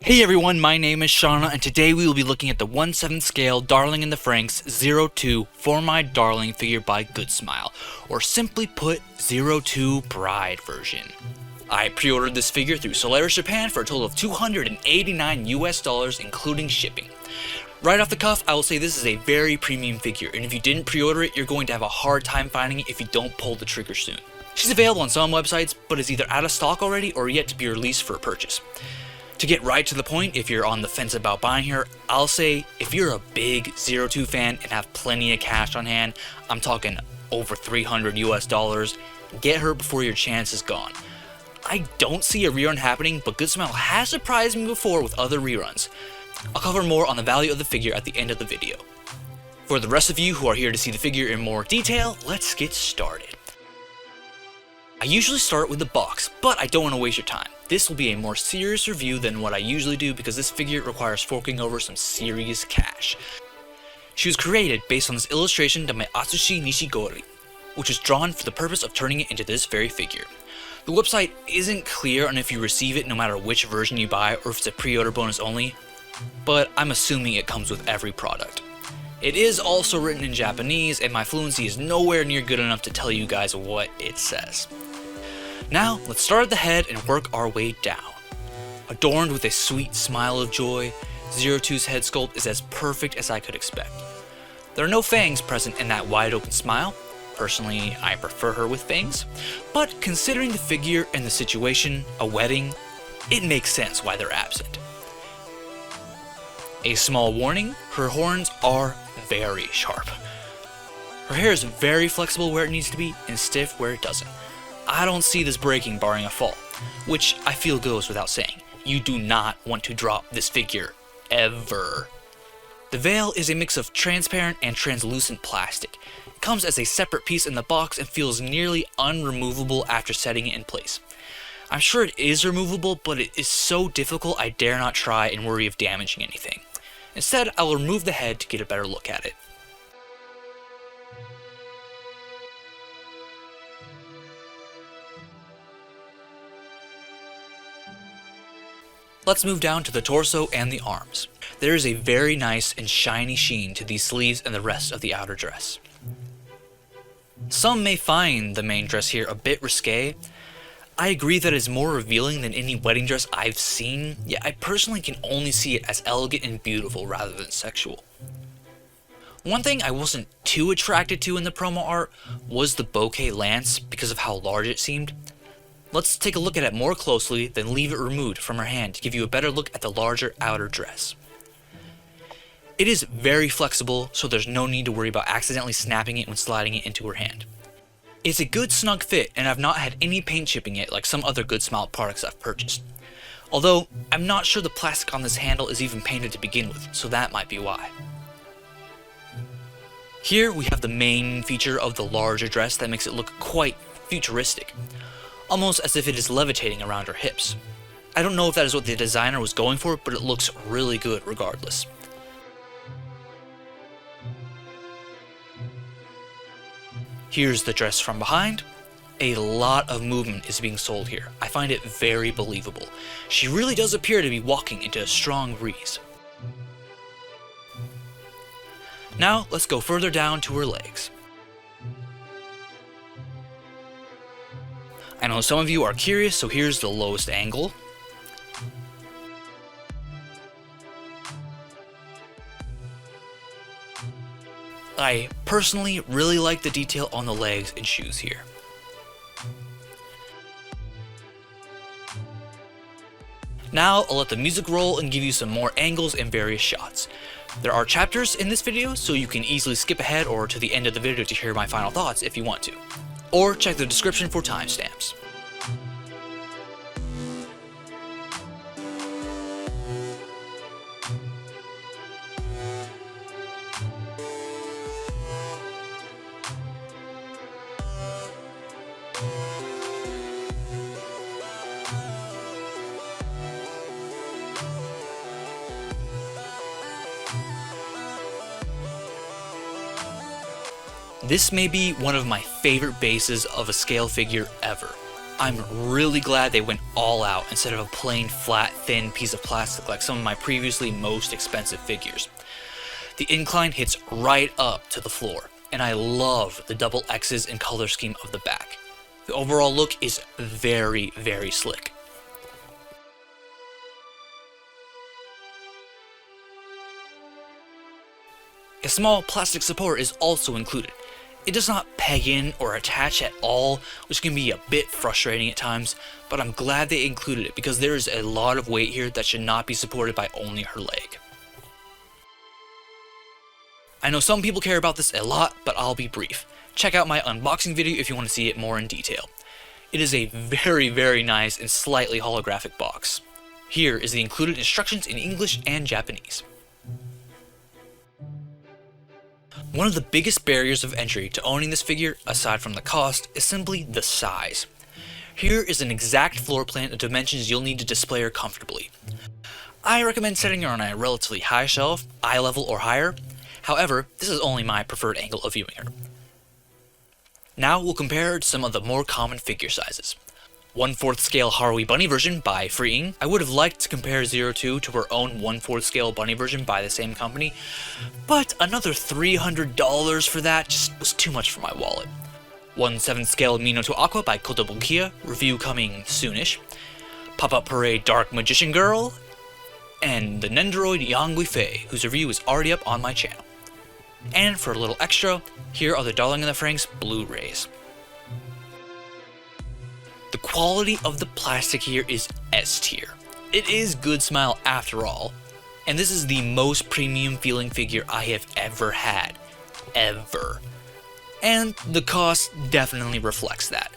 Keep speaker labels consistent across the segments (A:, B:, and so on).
A: Hey everyone, my name is Shauna, and today we will be looking at the 1/7 scale Darling in the Franxx 02 For My Darling figure by Good Smile, or simply put, 02 Bride version. I pre-ordered this figure through Solaris Japan for a total of $289 including shipping. Right off the cuff, I will say this is a very premium figure, and if you didn't pre-order it, you're going to have a hard time finding it if you don't pull the trigger soon. She's available on some websites, but is either out of stock already or yet to be released for a purchase. To get right to the point, if you're on the fence about buying her, I'll say if you're a big 02 fan and have plenty of cash on hand, I'm talking over $300, get her before your chance is gone. I don't see a rerun happening, but Good Smile has surprised me before with other reruns. I'll cover more on the value of the figure at the end of the video. For the rest of you who are here to see the figure in more detail, let's get started. I usually start with the box, but I don't want to waste your time. This will be a more serious review than what I usually do because this figure requires forking over some serious cash. She was created based on this illustration by Atsushi Nishigori, which was drawn for the purpose of turning it into this very figure. The website isn't clear on if you receive it no matter which version you buy or if it's a pre-order bonus only, but I'm assuming it comes with every product. It is also written in Japanese, and my fluency is nowhere near good enough to tell you guys what it says. Now, let's start at the head and work our way down. Adorned with a sweet smile of joy, 02's head sculpt is as perfect as I could expect. There are no fangs present in that wide open smile. Personally, I prefer her with fangs, but considering the figure and the situation, a wedding, it makes sense why they're absent. A small warning, her horns are very sharp. Her hair is very flexible where it needs to be and stiff where it doesn't. I don't see this breaking barring a fall, which I feel goes without saying. You do not want to drop this figure, ever. The veil is a mix of transparent and translucent plastic. It comes as a separate piece in the box and feels nearly unremovable after setting it in place. I'm sure it is removable, but it is so difficult I dare not try and worry of damaging anything. Instead, I will remove the head to get a better look at it. Let's move down to the torso and the arms. There is a very nice and shiny sheen to these sleeves and the rest of the outer dress. Some may find the main dress here a bit risque. I agree that it is more revealing than any wedding dress I've seen, yet I personally can only see it as elegant and beautiful rather than sexual. One thing I wasn't too attracted to in the promo art was the bouquet lance because of how large it seemed. Let's take a look at it more closely, then leave it removed from her hand to give you a better look at the larger outer dress. It is very flexible, so there's no need to worry about accidentally snapping it when sliding it into her hand. It's a good snug fit, and I've not had any paint chipping it like some other Good Smile products I've purchased. Although, I'm not sure the plastic on this handle is even painted to begin with, so that might be why. Here we have the main feature of the larger dress that makes it look quite futuristic. Almost as if it is levitating around her hips. I don't know if that is what the designer was going for, but it looks really good regardless. Here's the dress from behind. A lot of movement is being sold here. I find it very believable. She really does appear to be walking into a strong breeze. Now let's go further down to her legs. I know some of you are curious, so here's the lowest angle. I personally really like the detail on the legs and shoes here. Now I'll let the music roll and give you some more angles and various shots. There are chapters in this video, so you can easily skip ahead or to the end of the video to hear my final thoughts if you want to. Or check the description for timestamps. This may be one of my favorite bases of a scale figure ever. I'm really glad they went all out instead of a plain, flat, thin piece of plastic like some of my previously most expensive figures. The incline hits right up to the floor, and I love the double X's and color scheme of the back. The overall look is very, very slick. A small plastic support is also included. It does not peg in or attach at all, which can be a bit frustrating at times, but I'm glad they included it because there is a lot of weight here that should not be supported by only her leg. I know some people care about this a lot, but I'll be brief. Check out my unboxing video if you want to see it more in detail. It is a very, very nice and slightly holographic box. Here is the included instructions in English and Japanese. One of the biggest barriers of entry to owning this figure, aside from the cost, is simply the size. Here is an exact floor plan of dimensions you'll need to display her comfortably. I recommend setting her on a relatively high shelf, eye level or higher. However, this is only my preferred angle of viewing her. Now we'll compare her to some of the more common figure sizes. 1/4 scale Harui bunny version by Franxx. I would have liked to compare 02 to her own 1/4 scale bunny version by the same company, but another $300 for that just was too much for my wallet. 1/7 scale Minato Aqua by Kotobukiya, review coming soonish. Pop-Up Parade Dark Magician Girl, and the Nendoroid Yangui Fei, whose review is already up on my channel. And for a little extra, here are the Darling in the Franxx Blu-rays. The quality of the plastic here is S tier. It is good smile after all, and this is the most premium feeling figure I have ever had. Ever. And the cost definitely reflects that.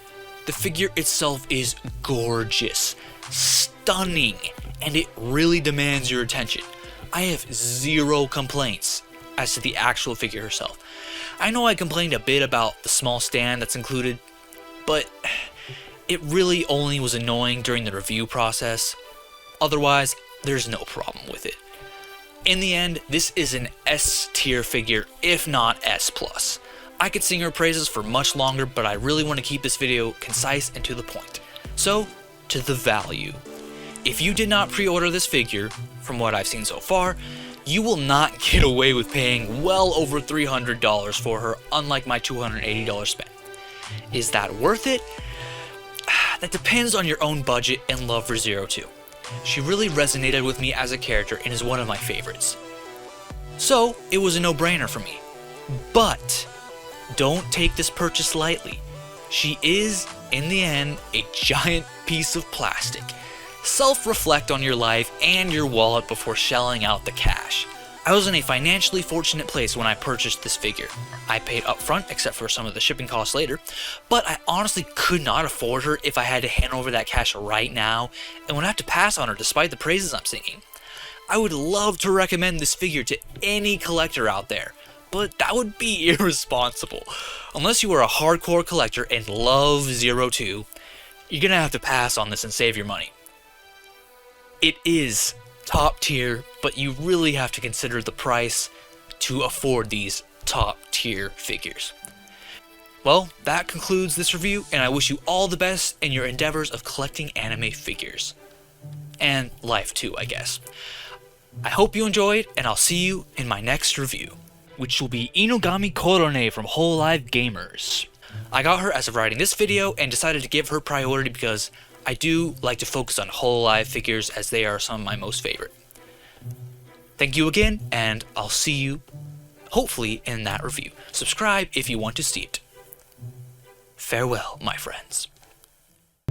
A: The figure itself is gorgeous, stunning, and it really demands your attention. I have zero complaints as to the actual figure herself. I know I complained a bit about the small stand that's included, but it really only was annoying during the review process. Otherwise, there's no problem with it. In the end, this is an S tier figure, if not S+. I could sing her praises for much longer, but I really want to keep this video concise and to the point. So, to the value. If you did not pre-order this figure, from what I've seen so far, you will not get away with paying well over $300 for her, unlike my $280 spend. Is that worth it? That depends on your own budget and love for 02. She really resonated with me as a character and is one of my favorites. So, it was a no-brainer for me. But, don't take this purchase lightly. She is, in the end, a giant piece of plastic. Self-reflect on your life and your wallet before shelling out the cash. I was in a financially fortunate place when I purchased this figure. I paid upfront, except for some of the shipping costs later, but I honestly could not afford her if I had to hand over that cash right now, and would have to pass on her despite the praises I'm singing. I would love to recommend this figure to any collector out there, but that would be irresponsible. Unless you are a hardcore collector and love 02, you're gonna have to pass on this and save your money. It is top tier, but you really have to consider the price to afford these top tier figures. Well, that concludes this review, and I wish you all the best in your endeavors of collecting anime figures. And life too, I guess. I hope you enjoyed, and I'll see you in my next review, which will be Inugami Korone from Hololive Gamers. I got her as of writing this video and decided to give her priority because I do like to focus on Hololive figures as they are some of my most favorite. Thank you again, and I'll see you, hopefully, in that review. Subscribe if you want to see it. Farewell, my friends.